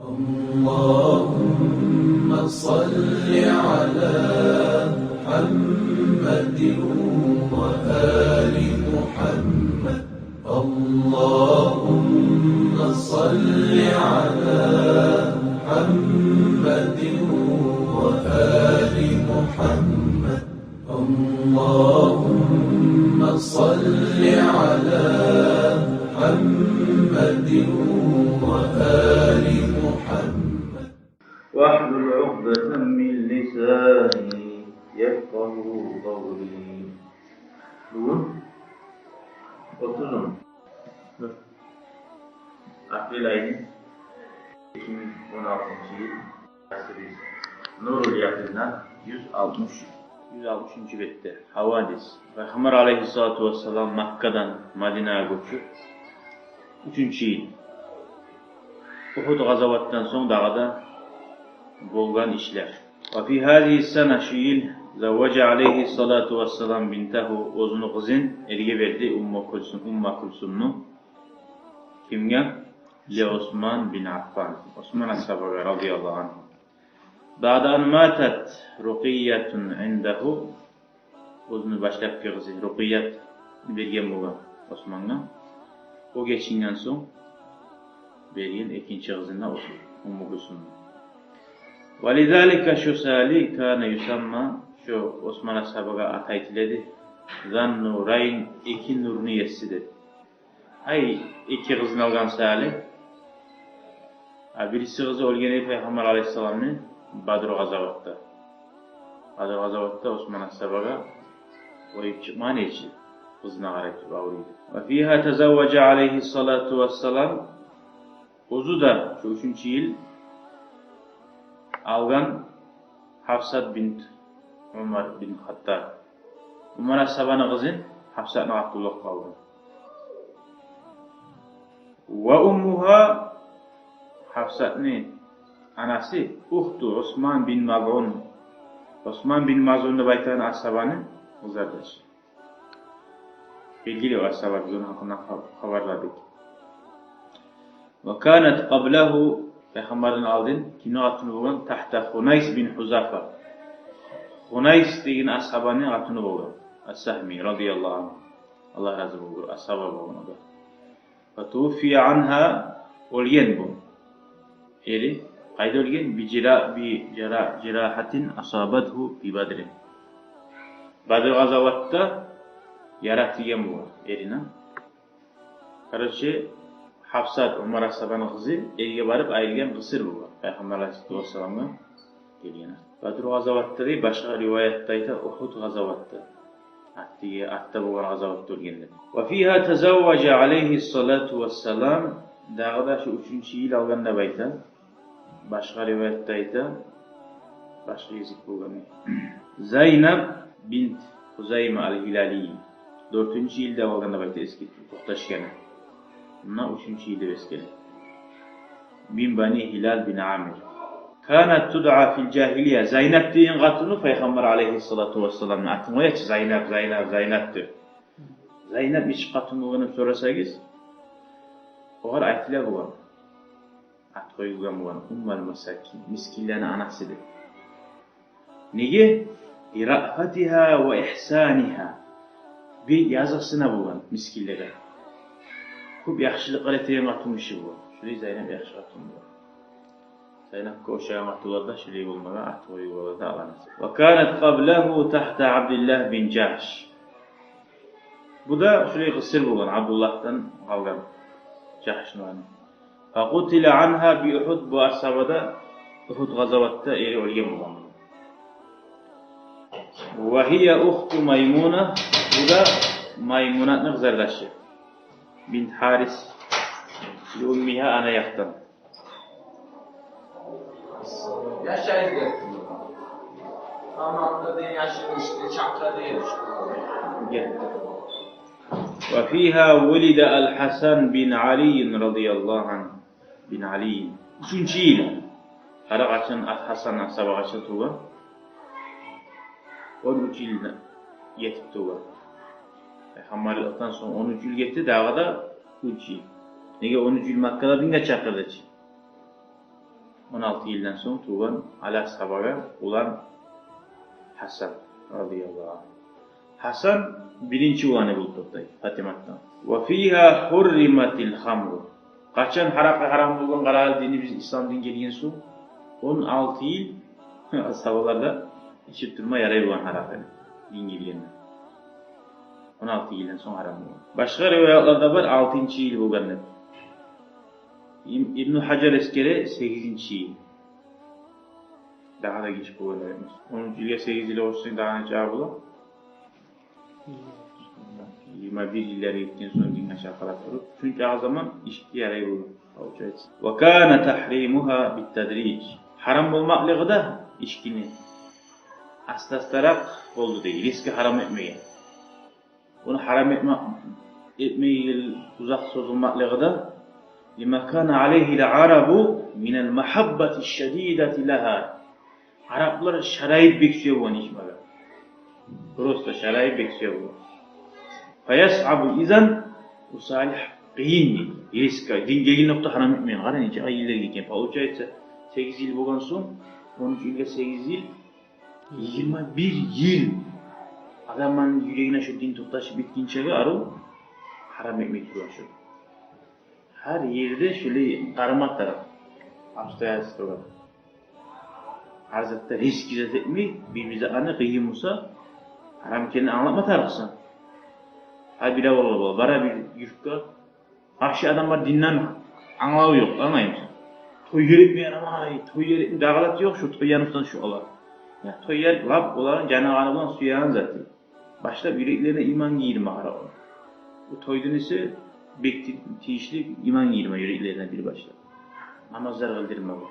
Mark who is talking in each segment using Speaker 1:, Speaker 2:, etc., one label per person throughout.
Speaker 1: اللهم صل على محمد وآل محمد. اللهم صل على محمد وآل محمد. اللهم صل على محمد وآل محمد.
Speaker 2: واحلل عقدة من لساني يفقه قولي. Bugün 30 April ayının 2016 yıl dersimiz Nurul Yakın'dan 160. bette Havadis. Peygamber aleyhissalatu vesselam Makka'dan Madine'ye göçüp 3. yıl Uhud gazavattan soň dağda bolgan işler. Ve fi hadihi sene şu yıl zavvaca aleyhissalatu vesselam bintehu ozunu kızın erge verdi Umma Kulsum'nu. Kimge? Li Osman bin Affan. Osman as-Sabaga radıyallahu anh. Ba'dan matat ruqiyatun indahu ozunu başlap kızı ruqiyat bergen bolgan Osman'a. O geçinden soň bergen ikinci kızına otur. Ummu Kulsum'nu. وَلِذَٰلِكَ şu sali kâne yusamma şu Osman Ashabı'ga ataytiledi. Zannurayn iki nurunu yessidir. Ay iki kızın algan sali. Birisi kızı olgeni Peygamber Aleyhisselam'ın Badr gazavatta. Badr gazavatta Osman Ashabı'ga oyup çıkman için kızına garip bağırıydı. Ve fiha tezavvaca aleyhissalatu vesselam ozu da şu 3. yıl algan Hafsat bint Umar bin Hattab. Umar as-Saba'nın kızın Hafsat'ın Abdullah kaldı. Ve ummuha Hafsat'ın anası uhtu Osman bin Maz'un. Osman bin Maz'un'da baytan as-Saba'nın kızıdır. Bilgili o as-Saba biz onun hakkında haberladık. Ve kânet qablahu Peygamber'in aldın kimi atını boğan tahta Hunays bin Huzafa. Hunays deyin ashabanın atını boğan. As-Sahmi radıyallahu anh. Allah razı olsun. Ashaba boğan o da. Ve tufiye anha olgen bu. Eri kaydı olgen bi cirahatin asabadhu bi Badrin. Badr gazavatta yaratiyen bu erine. Kardeşi Hafsat Umar as-Saba'nın kızı erge barıp ayrılgan kısır bu. Peygamber Aleyhisselatü Vesselam'ın gelgeni. Badr gazavatta değil başka rivayettaydı Uhud gazavatta. Atta bu gazavatta ölgenler. Ve fiha tezavvaca aleyhissalatu vesselam dağda şu 3. yıl alganda bayta. Başka rivayettaydı başka yazık bulgan. Zeynep bint Huzeyme al-Hilali 4. yılda alganda bayta eski tohtaşkene. Bundan 3. yılda veskeli. Bin Bani Hilal bin Amir. Kânet tud'a fil cahiliye. Zeynep deyin katını Peygamber aleyhissalatu vesselam'ın atın oya ki Zeynep'tir. Zeynep iç katını oğanıp sorasagiz o kadar ayetiler bu var. At koyulgan bu var. Ummel masakin. Miskinlerin anasıdır. Nege? İra'fatiha ve ihsaniha. Bir yazısına bu var miskinlere. खूप yaxşılıklar ettiğim atılmışı bu. Şurayı Zeynep yaxşı atılmış bu. Zeynep koşayan atılarda şurayı bulmadan atmayı bulmadan alanız. Ve kânet qablahu tahta Abdullah bin Cahş. Bu da şurayı kısır bulan Abdullah'tan kalgan. Cahş'ın anı. Faqutile anha bi Uhud bu ashabada Uhud gazavatta eri ölgen bulan. Ve hiye uhtu Maymuna. Bu da Maymuna'nın kızardaşı. Bint Haris li ummiha ana yaktan.
Speaker 3: Yaşayız yaptım. Tamamda değil yaşlı işte, çakra değil işte.
Speaker 2: Ve fiha vulida al-Hasan bin Ali radıyallahu anh. Bin Ali. 3. yıl. Hara kaçın Hasan'la sabah kaçın tuğla. 13 yılda yetip tuğla. Peygamberlikten sonra 13 yıl geçti, dağda 3 yıl. Nege 13 yıl Makka'da binge çakırdı. 16 yildan so'ng tug'ilgan Ali sahabaga ular Hasan radhiyallohu anhu. Hasan birinchi o'g'ani bo'lib to'xtaydi Fatimadan. Va fiha hurrimatil khamr. Qachon haraqa harom bo'lgan qaror dinimiz islom diniga kelgan so'ng 16 yil sahabalarda içip durma yaray bo'lgan haraqani dinga kelganda. 16 yildan so'ng harom bo'lgan. Boshqa rivoyatlarda bor 6-yil bo'lgan deb. İbn Hajar eskere 8-yil. Daha da geç bo'lgan emas. 10-yilga 8 yil olsa daha necha bo'lar? 21 yillarga yetgan so'ng dinga shaqalab turib, shuncha zaman ishga yaray bo'ldi. Va kana tahrimuha bit-tadrij. Haram bo'lmoqligida ishkini asta-astaroq bo'ldi deydi. Riski haram etmagan. Uni haram etmay uzoq so'zilmoqligida lima kana alayhi al-arabu min al-mahabbati ash-shadidati laha. Arablar sharoit beksuya bo'lgan ishmalar. Prosta sharoit beksuya bo'lgan. Fayas'abu izan usalih qiyin riska dinga nokta haram etmeyin. Qarangchi ayillarga ekan. Получается 8 yil bo'lgan so'ng 13 yilga 8 yil 21 yil adamning yuragina shu din to'xtashib bitgunchaga aru haram etmay turadi. Har yerda shuli qarama taraf obstoятельства hazratda risk etmay birbirimizni aniq qiyin bo'lsa haram ekanini anlatma tarixsan. Habira bo'ladi. Bara bir yurtga qarshi odamlar dindan anglab yo'q, anlaymiz. To'y etmayan amay, to'y etib dag'alat yo'q, shu to'yyanifdan shu olar. Ya to'yar lab ularning janog'ani bilan suyan zati. Başlab yüreklerine iman giyirme ara. Bu toydun ise bekti tiyişli iman giyirme yüreklerine bir başlab. Namazlar kıldırma bu.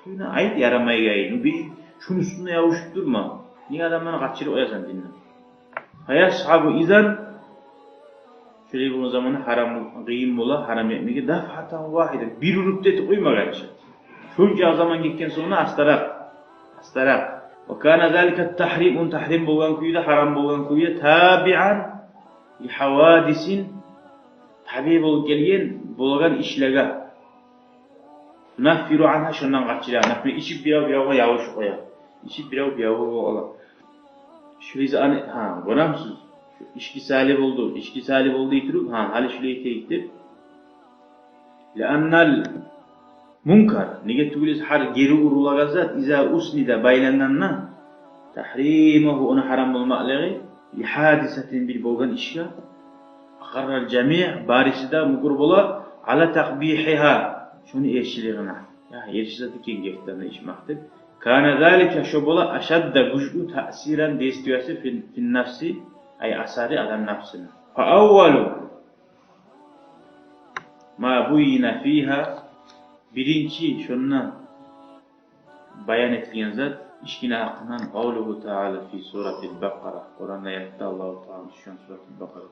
Speaker 2: Toyuna ait yaramaya gayın. Bir şunun üstüne yavuşup durma. Niye adamlarına kaçırıp oyasan dinle. Hayat sahabı izan şöyle bu zamanı haram gıyım ola haram etmeye dafatan vahide bir rüddeti uyma kardeşim. Şunca zaman gitken sonra astarak. وكان ذلك التحريم تحريم بوغان كويدا حرام بوغان كويدا تابعا لحوادث حبيب الجليل بوغان إشلغا نفر عنها شنان قاتشلا نفر إشي بياو ياوش قويا إشي بياو الله شويز أن ها بنامسız İşki salib oldu itirip ha hali şöyle teyittir لأنال munkar nega tugulis har geri urulagazat iza usnida baylananna tahrimuhu onu haram bo'lmoqligi li hadisatin bir bo'lgan ishga aqarral jami' barisida mugur bo'la ala taqbihiha shuni erishligina ya erishadi kengakdan ishmaqdir kana zalika shu bo'la ashadda güçlü ta'siran destiyasi fin nafsi ay asari adam nafsini fa awwalu ma buyina fiha birinci şundan bayan etilgen zat işkine hakkından Kavluhu Teala fi suratil Bakara Kur'an'da ayette Allah-u Teala şu suratil Bakara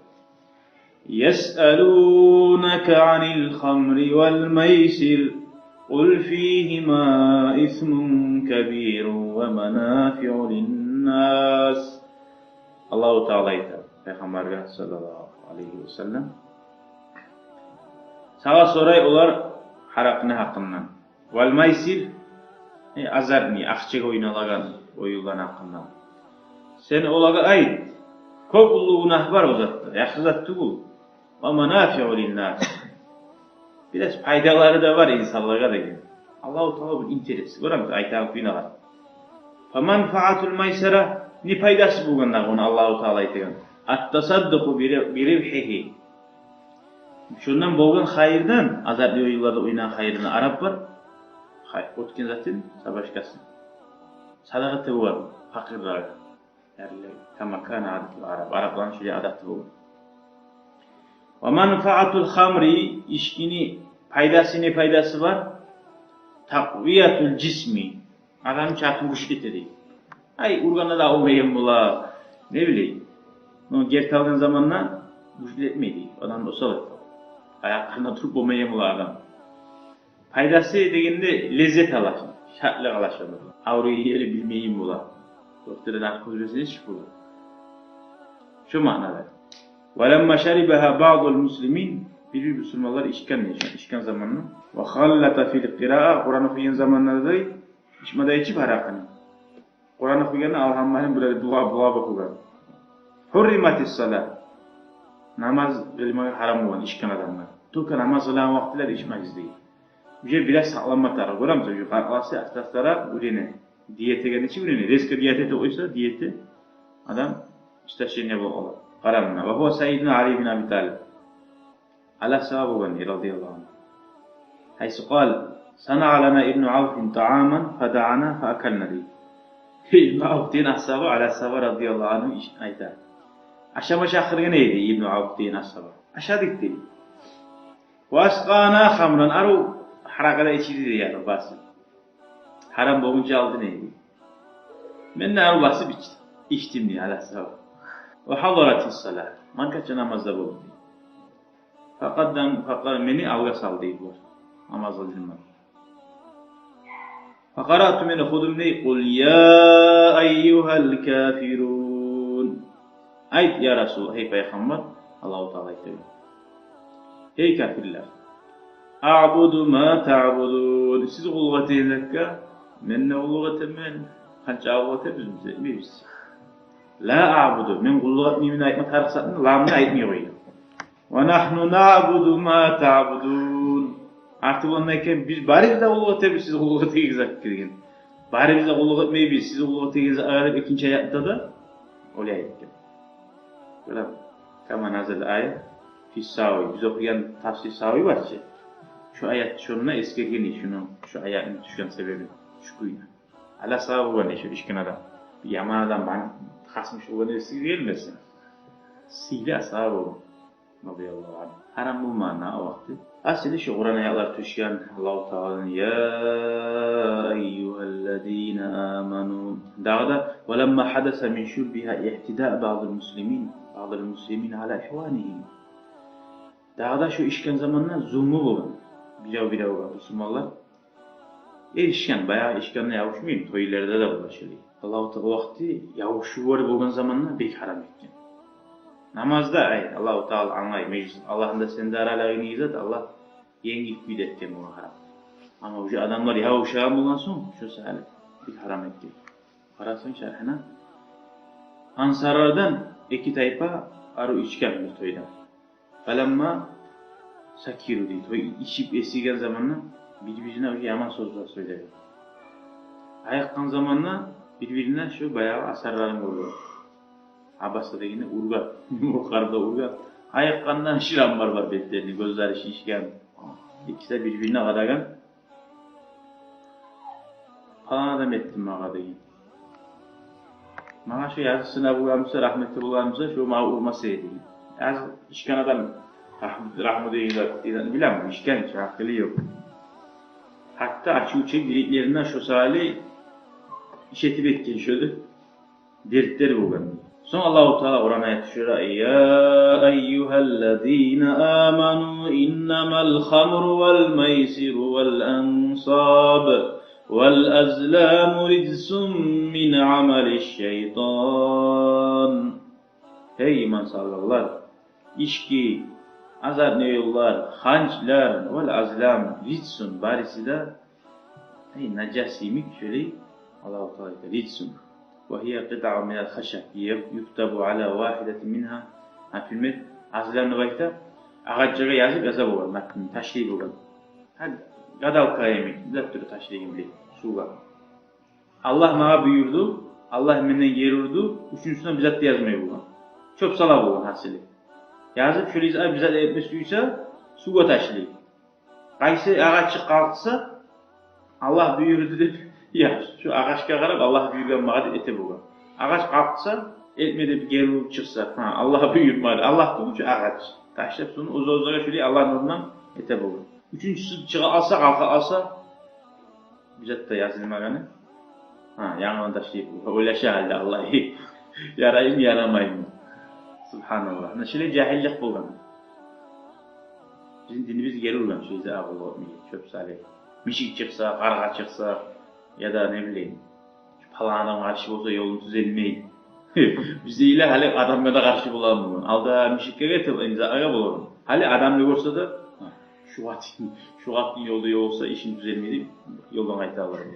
Speaker 2: Yes'alûneke anil khamri vel meysir Kul fîhimâ ismun kebîrun ve menâfi'u linnâs Allah-u Teala ayette Peygamber sallallahu aleyhi ve sellem sağa soray olar haraqni haqqından. Val maysir azarni aqchaga o'ynalagan o'yinlar haqqından. Sen olaga ayt. Ko'p ulug'unah bor o'zatda. Yaxshi zat bu. Va manafi'u linnas. Biraz foydalari da var insonlarga degan. Alloh taolo bir interes. Ko'ramiz aytgan kuynalar. Fa manfaatul maysara ni foydasi bo'lganda uni Alloh taolo aytgan. At-tasadduqu bi ribhihi. Şundan bo'lgan xayrdan azadli o'yinlarda o'ynagan xayrini arab var. O'tgan zatin sabashkasi. Sadaqa tevvar faqirlar. Ya'ni kama kana adat arablarning shunday odati bo'lgan. Va manfaatul khamri ishkini foydasi var. Taqviyatul jismi. Adam chaqib güçlütedi. Ay urganda da olmayan bo'lar. Ne bileyim. No gertalgan zamanla güçlü etmeydi. Adam da osalat. Ayaklarına turup olmayan bu adam. Faydası degende lezzet alasın. Şartlı alasın. Avruyu yeri bilmeyin bu da. Doktorun akıl üzerine çıkıyor. Şu manada. وَلَمَّا شَرِبَهَا بَعْضُ الْمُسْلِمِينَ Bir Müslümanlar işken zamanı. Ve hallata fil qira'a Kur'an okuyan zamanlarda işmada içip harakını. Kur'an okuyanı alhammalin böyle dua okuyan. Hurrimatis salat. Namaz ilmaya haram olan işken adamlar. Tukka namaz olan vaktiler içmez değil. Biraz sağlanma tarafı. Görüyor musunuz? Yukarısı astaslara üreni. Diyete geldiği için üreni. Reske diyete oysa diyeti adam işte ne bu olur. Haramına. Ve huve Seyyidina Ali bin Abi Talib. على سبب رضي الله عنه حيث قال صنع لنا ابن عوف طعاما فدعانا فأكلنا به ابن عوف دين أصحابه على سبب رضي الله عنه أيضا عشان مشاخر نيدي ابن عوف دين أصحابه أشادك دي وأسقانا خمرا أرو حركة إشيدي يعني بس حرام بومنجا aldı neydi من أرو بس içtim diye على سبب وحضرت الصلاة man kaç namazda bulundu fakat beni avga saldıydılar. Namaz kılınmaz. Fakaratu min khudum ne kul ya eyyuhel kafirun. Ayet ya Resul, hey Peygamber, Allah-u Teala ayet. Hey kafirler. A'budu ma ta'budun. Siz ulgat edilekka, men ne ulgat emen. Kança ulgat biz. La a'budu. Men ulgat mimin ayetme tarıksatını, lamını ayetmiyor. وَنَحْنُ نَعْبُدُ مَا تَعْبُدُونَ Artık onlarken biz bari bize ulgat edip size ulgat edilsek kirgin. Bari bize ulgat etmeyi biz size ulgat edilsek ağırıp ikinci hayatta da öyle ayetken. Böyle kama nazil ayet Fissavi. Biz okuyan tafsir savi var ki şu ayet şununla eskirgeni şu ayetin düşken sebebi şu kuyuna. Allah sahibi var ne şu işkin adam. Bir yaman adam bana kasmış olan eskirgelmesin. Sihli sahibi olur. Radıyallahu anh. Haram bulmana o vakti. Aslında şu Kur'an ayetler tüşken Allah-u Teala'nın ya eyyühellezine amanu. Dağda وَلَمَّا حَدَسَ مِنْ شُرْبِهَا اِحْتِدَاء بَعْضِ الْمُسْلِمِينَ عَلَى اِحْوَانِهِمْ. Dağda şu işken zamanla zulmü bulun. Bilav var Müslümanlar. İşken bayağı işkenle yavuşmayın. Toylarda da bulaşılıyor. Allah-u Teala o vakti yavuşu var bulgan zamanla bek haram etken. Namazda Allah-u Teala anlayı meclis. Allah'ın da sende aralarını izlet. Allah yengil büyüt etken bunu haram. Ama bu adamlar ya uşağın bulan son şu sahile bir haram etti. Parasın şerhine. Ansarlardan iki tayfa arı içken bir toyda. Falamma sakiru diye toy içip esigen zamanla birbirine yaman sözler söyledi. Ayakkan zamanla birbirine şu bayağı asarların oluyor. Abbas'ta da yine urgat. Yukarıda urgat. Ayakkandan şiran var betlerini, gözleri şişken. İkisi de birbirine kadagan. Falan adam ettim mağadayı. Mağa şu yazısına bulamıza, rahmetli bulamıza şu mağa urması edeyim. Yaz işken adam rahmet edeyim. Bilemem, işken hiç hakkılı yok. Hatta açı uçak diliklerinden şu sahili işetip etken şöyle. Dertleri bu kadar. Sonra Allah-u Teala Kur'an'a ayet düşüyor. Ya eyyühellezine amanu innemel hamru vel meysiru vel ansab vel azlamu rizsun min amelişşeytan. Hey iman sahibiler! İçki, azar neyullar, hançlar vel azlam rizsun barisi de nacasimik şöyle Allah-u Teala rizsun. وهي قطعة من الخشب يكتب على واحدة منها في المتر azlam nöbette ağaçlara yazıp var metnin taşriği bu. Hadi gadal kayemi döktürü taşriği bile suğa. Allah bana buyurdu, Allah benden yerurdu, üçüncüsüne bizzat yazmayı bu. Çok sala bu hasili. Yazıp şöyle izah bizzat etmesiyse suğa taşriği. Kaysi ağaçı kalksa Allah buyurdu dedi. Ya şu ağaçka qarab Allah buyurgan ete bu. Ağaç qalxsa, etmede bir geri çıxsa, Allah buyurmadı. Allah bu şu ağaç. Taşlab sonra uza şöyle Allah'ın nurundan ete bu. Üçüncüsü çığa alsa, qalxa alsa bizat da yazılmağını. Yanına taşlayıb. Oylaşa halde Allah'ı. Yarayım, yaramayım. Subhanallah. Nəşələ cahillik bulgan. Bizim dinimiz geri urgan şeydə ağıl olmayı. Çöp salih. Mişik çıxsa, qarğa çıxsa, ya da ne bileyim, falan adam karşı olsa yolunu düzelmeyin. Bizde ile hali adamlara karşı bulalım. Alda müşrikke getir, imzalara bulalım. Hali adamla görse de şu atın yolu olsa işin düzelmeydi, yoldan ayta alırım.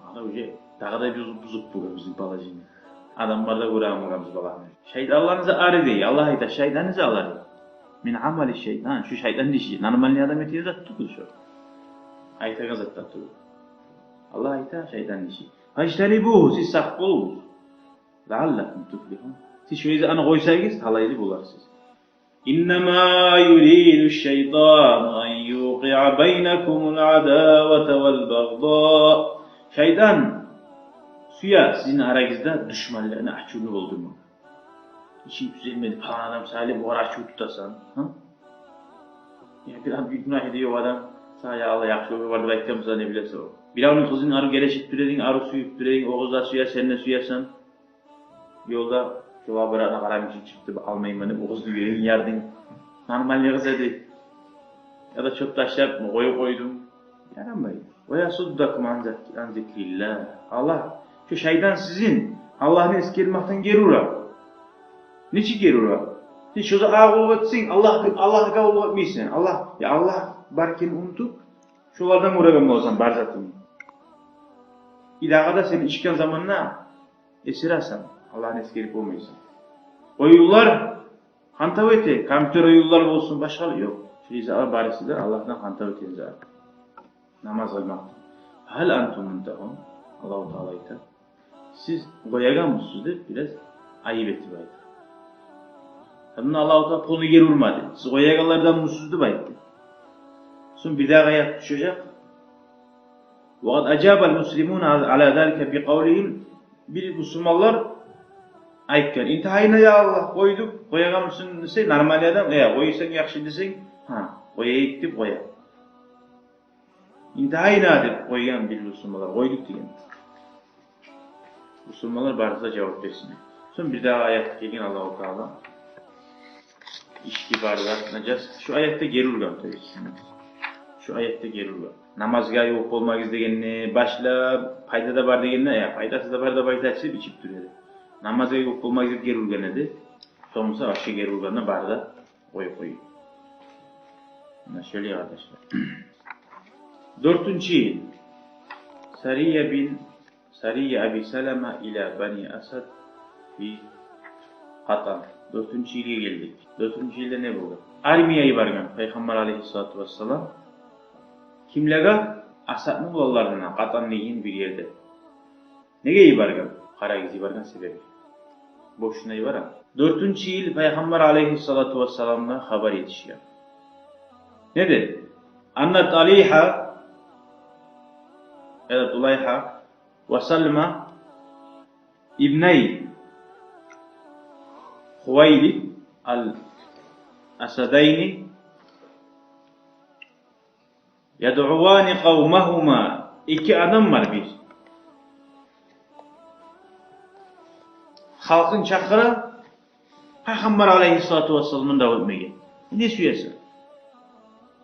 Speaker 2: Hala öyle, daha da bir buzuk bu bizim balacını. Adamlar da göremeyiz balanı. Şeytanlarınızı arı değil, Allah ayta şeytanınızı alır. Min amali şeytan, şu şeytan dişi. Normalde adam etiyor da tutuyor şu. Ayta gazet tutuyor. Allah ayta şeytan dişi. Haştari bu, siz sahip olunuz. La'allakum tuflihun. Siz şöyle ana koysanız halaylı bularsınız. İnnemâ yuridu şeytan en yuqi'a beynekumul adâvete vel bagdâ. Şeytan suya sizin aranızda düşmanlarını ahçunu oldurmak. İşin düzelmedi falan adam salih bu ara açığı tutasan. Ya biraz bir günah ediyor o adam. Sahaya Allah yakşı vardı bekliyorsa ne bilese o. Bir onun kızın arı geleşip düredin, arı suyup düredin, o kızlar suya sen de suyasan. Yolda şova bırakına karamışı çıktı, almayın beni, o kızı yüreğin yerdin. Normalde kız dedi. Ya da çok taşlar mı, koydum. Yaramayın. Ve yasuddakum an zikrillah. Allah, şu şeytan sizin, Allah'ın eskermaktan geri uğrar. Niçin geri uğrar? Hiç o zaman ağır etsin, Allah'ı kabul etmeysin. Allah barkeni unutup, şulardan uğrağım olsan, barzatın. İlahada senin işken zamanına esir alsan. Allah'ın eskerip olmayasın. O yollar hantav eti, kompüter o yollar olsun başka yok. Şurayı barisi de Allah'tan hantav etiniz abi. Namaz kılmak. Hal antum muntahun. Allah-u Teala'yı. Siz koyagan mısınız? Biraz ayıp etti baydı. Tabi Allah-u Teala konu geri vurmadı. Siz koyaganlardan mısınız baydı. Sonra bir daha ayak düşecek. وَقَدْ أَجَابَ الْمُسْلِمُونَ عَلَى ذَلِكَ بِقَوْلِهِمْ Bir Müslümanlar aytken, intihayına ya Allah koyduk, koyagan mısın dese, normal adam, koyuysan yakşı desen, koyayık deyip koya. İntihayına deyip koygan bir Müslümanlar, koyduk diyen. Müslümanlar barıza cevap versin. Sonra bir daha ayet gelin Allah-u Teala. İşki barıza şu ayette geri urgan tabii. Şu ayette geri urgan. Namazga yok olmak izleyenini, başla fayda da var degenine, faydası da var da faydası içip duruyor. Namazga yok olmak izleyip geri urgan edi. Sonrası aşı geri urganına barıda koyuyor. Şöyle arkadaşlar. 4. yıl Sariye Abi Selema ila Bani Asad fi Hatan. 4. yıla geldik. 4. yılda ne buldu? Armiye'yi bargan Peygamber Aleyhisselatü Vesselam kimlege? Asad'ın oğullarına Hatan deyin bir yerde. Nege bargan? Karagiz bargan sebebi. Boşuna ibaran. 4. yıl Peygamber Aleyhisselatü Vesselam'la haber yetişiyor. Nedir? Anna Taliha ya da Tulayha ve Salma İbney Huwaylid al-Asadayni yad'uvani kavmahuma. İki adam var bir. Halkın çakırı Peygamber Aleyhisselatü Vesselam'ın davulmaya. Ne suyası?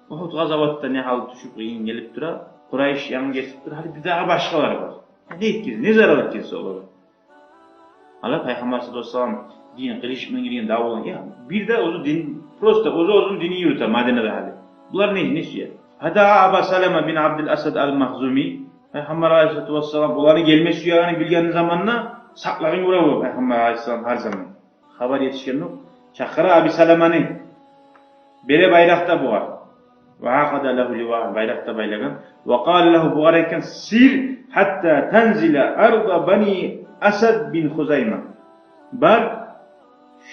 Speaker 2: Uhud gazavatta ne hal düşüp gelip dura, Kureyş yanına geçip dura, hadi bir daha başkaları var. Ne etkisi, ne zarar etkisi olur? Allah Peygamber Aleyhisselam din, kılışmanın giren davulan ya, bir de ozu din, prosta ozu dini yürüter Medine'de hali. Bunlar ne suya? Hada Aba Salama bin Abdülasad al-Mahzumi, Peygamber Aleyhisselam onları gelme suyağını bilgenin zamanına sakların uğrağı Peygamber Aleyhisselam her zaman. Haber yetişken o, çakıra Abi Salama'nın bere bayrakta bu var. وعقد له لواء bayrakta baylagan وقال له bu arayken sir hatta tenzile arda bani Asad bin Huzayma. Bar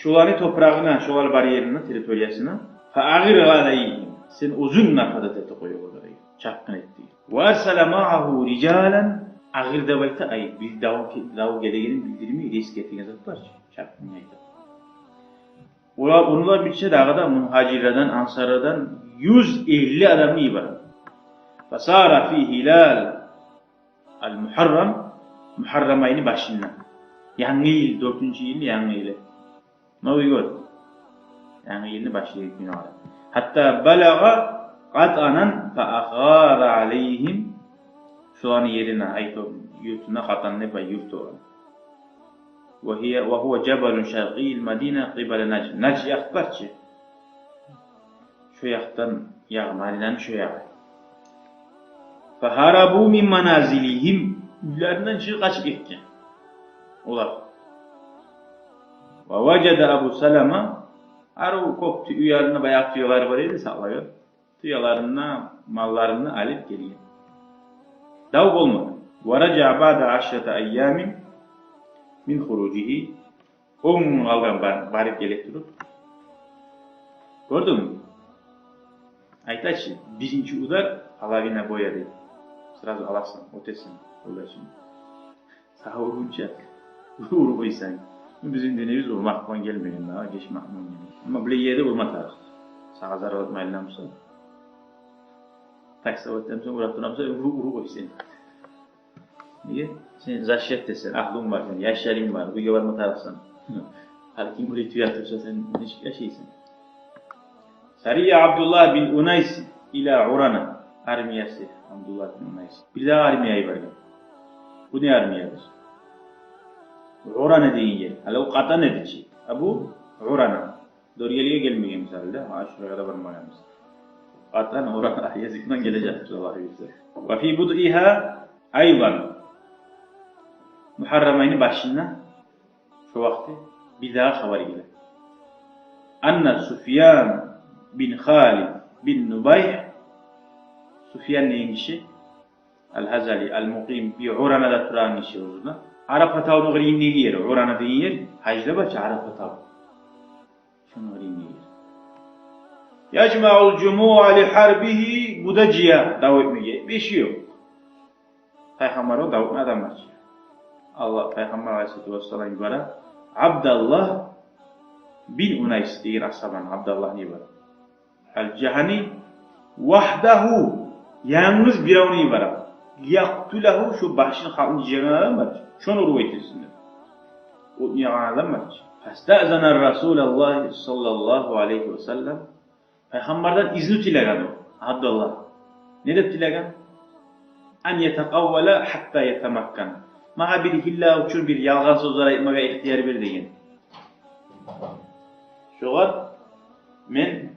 Speaker 2: şuları toprağına, şuları bariyerine, teritoriyasına fa'agir alayhim. Sen uzun nafadat etti koyuyor orayı. Çapkın etti. Ve ersele ma'ahu ricalan agir debayta ay bir davu gedegenin bildirimi risk ettiğine zat var. Çapkın neydi? Onlar bir şey dağda muhacirlerden, ansarlardan 150 adamı ibaret. Fasara fi hilal al-Muharram, Muharram ayını başından. Yangi yıl, 4. yıl yangi yılı. Ne oluyor? Yangi yılını başlayıp günü var. Hatta balaga qat'anan fa'aghara aleyhim. Şu an yerine ait o yurtuna qat'an ne pay yurt olan. وهو جبل شرقي المدينة قبل نجد. Necd yaht barçı. Şu yahttan yağı, Madine'nin şu yağı. فَهَرَبُوا مِنْ مَنَازِلِهِمْ. Evlerinden çıkıp kaçıp gitti. Olar. وَوَجَدَ Abu Salama. Arı kop tüylerine bayağı tüyler var idi sağlıyor. Tüylerine, mallarını alıp geliyor. Davuk olmadı. وَرَجَعَ بَعْدَ عَشْرَةَ اَيَّامٍ min hurucihi. 10 gün algan barip gelip durup. Gördün mü? Aytaç birinci udar alavine boyadı. Sırası alasın, ötesin, ölesin. Sağa vurunca vuru koysan. Bizim denemiz vurmaktan gelmeyin daha, geçmaktan gelmeyin. Ama bile yerde vurma tarih. Sağa zarar etmeyle namsa. Taksa ötemsen uğrattın namsa vuru koysan. Niye? Sen zaşiyet desen, aklın var senin, yaşların var, bu yavarma tarafsan. Halbuki burayı tüyatırsa sen ne yaşaysın? Sariye Abdullah bin Unays ila Urana. Armiyası Abdullah bin Unays. Bir daha armiyayı var. Bu ne armiyadır? Urana deyin yer. Hala o kata ne diyecek? Bu Urana. Doğru geliyor gelmiyor misalde. Şuraya da varmayamız. Katan Urana yazıktan gelecek. Ve fi bud'iha ayvan. Muharremayni başına şu vakti bir daha haber gelir. Anna Sufyan bin Khalid bin Nubayh, Sufyan neymişi? El-Hazali, el-Muqim, bir Urana'da turan işi uzun. Arap tavunu gırın neyi yer? Urana deyin yer. Hacda başı Arap tavu. Şunu gırın neyi yer? Yecma'ul cumu'a li harbihi, bu da ciya. Davet mi? Bir şey yok. Peygamber o davet mi adam var? Allah Peygamber Aleyhisselatü Vesselam ibara Abdullah bin Unays diye ashaban Abdullah ibara. El-Cehani vahdahu yalnız bir onu ibara. Yaktulahu şu başın halın cihana var. Şunu rivayet etsinler. O niyana var. Fastazana Resulullah sallallahu aleyhi ve sellem Peygamberden izni dilegan o. Abdullah. Ne de dilegan? En yetekavvela hatta yetemakkan. Maha bir hilla uçur bir yalgan sözler aytmaga ihtiyar bir degan. Şoğa men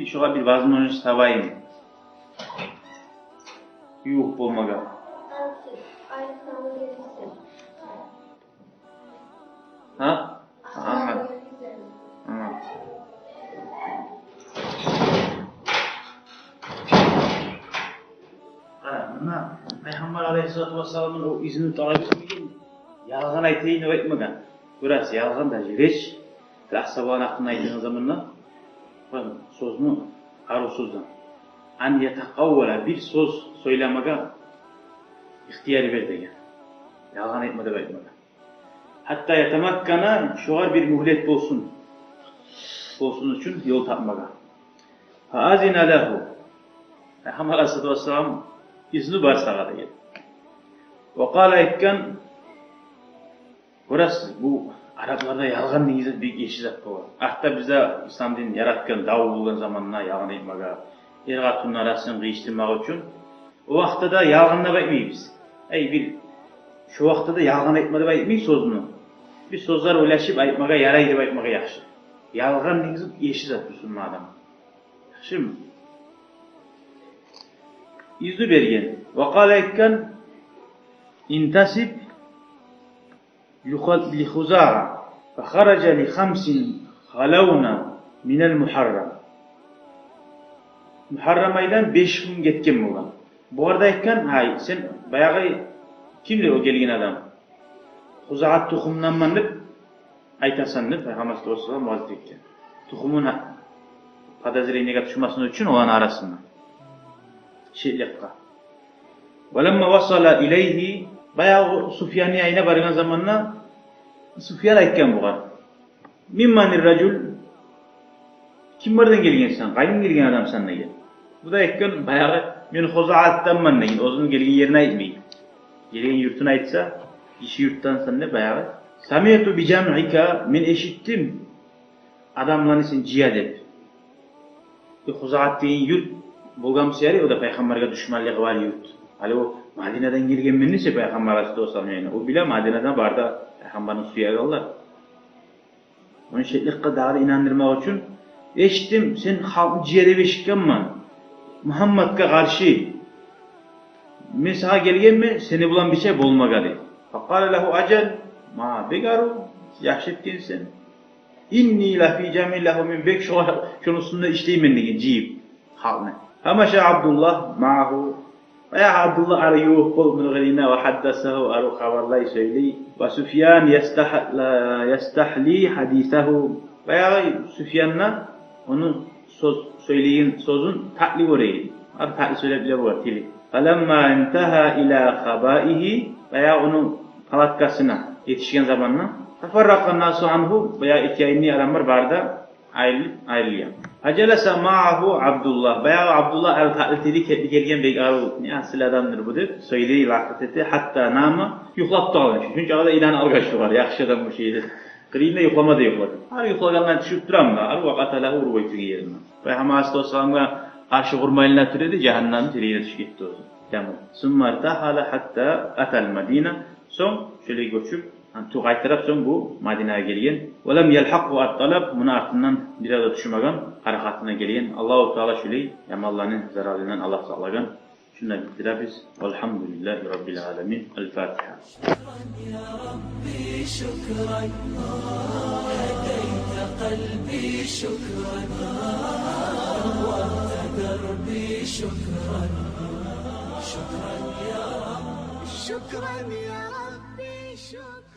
Speaker 2: şoğa bir vazmonuz tabayım. Yuh bolmaga. Ha? Anladım. Peygamber Aleyhisselatü Vesselam'ın o izni talep etmeyken yalgan aytayın öğretmeden. Burası yalgan da jireç. Ashabın aklına aytığın zamanla sözünü arusuzdan. An yetekavvela bir söz söylemeye ihtiyar ver degan. Yalgan aytmada öğretmeden. Hatta yetemakkana şuar bir muhlet bolsun. Bolsun için yol tapmaga. Faazina lahu. Peygamber Aleyhisselatü Vesselam izni var sağa da geldi. Ve kâle etken burası bu Araplarda yalgan neyiz bir geçizat var. Hatta bize İslam din yaratkan davu bulgan zamanına yalgan etmega, er-hatun arasını kıyıştırmak için o vaxtta da yalganla bakmayız. Bir şu vaxtta da yalgan etmede bakmayız sözünü. Bir sözler oylaşıp aytmaga yaraydı bakmaga yaxşı. Yalgan neyiz geçizat Müslüman adam. Şimdi izni bergen. Ve kâle etken intasib li Huza'a ve kharaca li 5 halawna minel Muharram. Muharram aydan 5 gün ketken bolgan. Bu arada etken sen bayağı kimdir o gelgen adam? Huza'a tuxumdan deb aytasan deb Peygamber sallallahu aleyhi ve sellem vaaz etken. Tuxumun podozreniyaga tushmasin uchun ularning arasında. Şeylikka. Velemma vasala ileyhi bayağı Sufyan'ın ayına bargan zamanla Sufyan aytken bugan. Mimmanir racul kim bardan gelgen sen? Qaydan gelgen adam sen nege? Bu da aytken bayağı men Huza'attanman degan. O'zini gelgen yerini aytmaydi. Gelgen yurtini aytsa, işi yurtdan sen ne bayağı. Sami'tu bi jam'ika men eshitdim. Adamlarni sen jiya deb. Huza'at degan yurt bo'lgan seri o da Peygamberge düşmanlığı var yurt. Ali o Madine'den gelgen menniçe Peygamber Aleyhisselam yani. O bile Madine'den barda Peygamber'in suya kallar. Onun şeklik kadar inandırmak için eşittim sen halkı ciğeri beşikkenman. Muhammed'e karşı men sağa gelgen mi seni bulan bir şey bolmagadı. Faqala lehu acel ma begaru yaxşı etkensen. İnni la fi camilahu min bek şunusunda işleymen degen jiyip halne. Hamaşa Abdullah ma'hu veya Abdullah arayuh kol min ghalina ve haddasahu aru haberlay söyley ve Süfyan yestahli hadisahu veya Süfyan'la onu söyleyin sözün taklit orayı. Ar taklit söyleyebilir bu tili. Falamma intaha ila khabaihi veya onu palatkasına yetişken zamanla tafarraqa nasu anhu veya iki adamlar barda ayrılıyor. Acelese ma'ahu Abdullah veya Abdullah el-Ta'litili gelgen bey aru ne asıl adamdır bu der. Söyleyi lakat etti hatta nama yuhlap dağılmış. Çünkü arada ilan algaçlı var. Yaxşı adam bu şeydir. Qiriyinde yuhlama da yuhladı. Ar yuhlagandan düşüp duram da ar vaqatalahu urvaytı yerine. Ve Hamas dostlarına karşı vurmayla türedi cehennem tireye düşüp gitti o. Tamam. Summa tahala hatta atal Madine. Son şöyle göçüp tuğaytırap son bu Madine'ye gelgen. Ve lem yelhaqu at-talab bunun ardından biraz da düşürmegen harakatına gelgen. Allahu Teala şöyle yamallarının zararından Allah sağlagan. Şundan bitiririz. Elhamdülillahi Rabbil alemin. El Fatiha.
Speaker 4: يا ربي شكرا هديت قلبي شكرا نورت دربي شكرا شكرا يا رب شكرا يا ربي شكرا